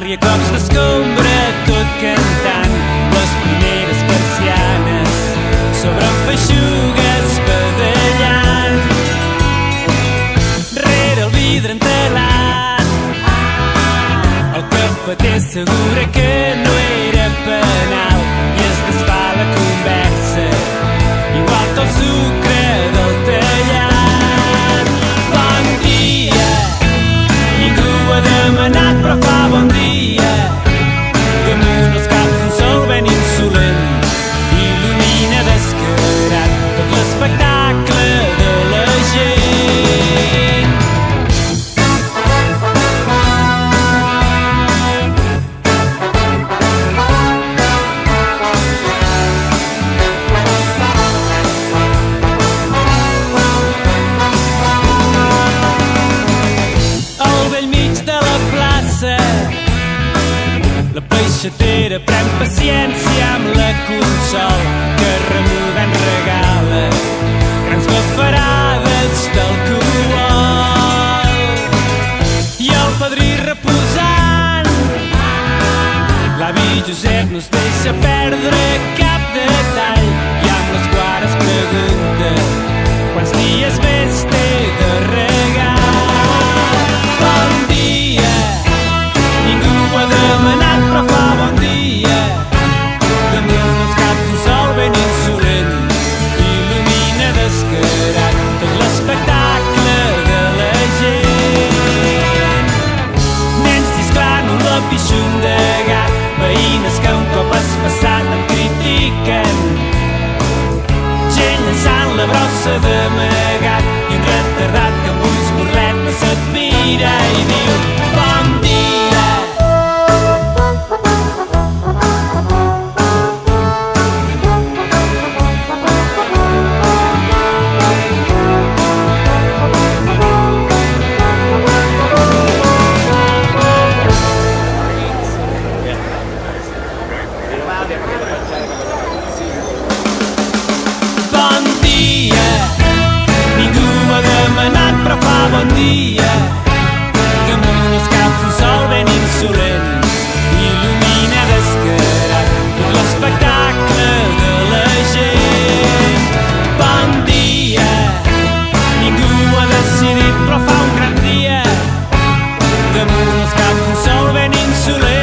barri a cops d'escombra, tot cantant les primeres persianes sobre feixugues badallant. Rere el vidre entelat el cafeter assegura que no era penal i es desfà la conversa igual que el sucre del tallat. Bon dia, ningú ha demanat però fa bon dia. Damunt els caps un sol ben insolent il·lumina descarat tot l'espectacle de la gent. La peixatera pren paciència amb la Consol, que remugant regala grans bafarades d'alcohol. I el padrí reposant, l'avi Josep no es deixa perdre cap detall i amb les quares pregunta quants dies més té de regal. Bon dia, ningú ho ha demanat però fa bon dia. Damunt els caps un sol ben insolent il·lumina descarat tot l'espectacle de la gent. Nens xisclant un lapixum de gat, veïnes que un cop has passat et critiquen, gent llançant la brossa d'amagat i un retardat que amb ulls burletes et mira i diu bon dia. Bon dia, ningú m'ha demanat però fa bon dia. Damunt els caps un sol ben insolent il·lumina descarat tot l'espectacle de la gent. Bon dia, ningú ho ha decidit però fa un gran dia. Damunt els caps un sol ben insolent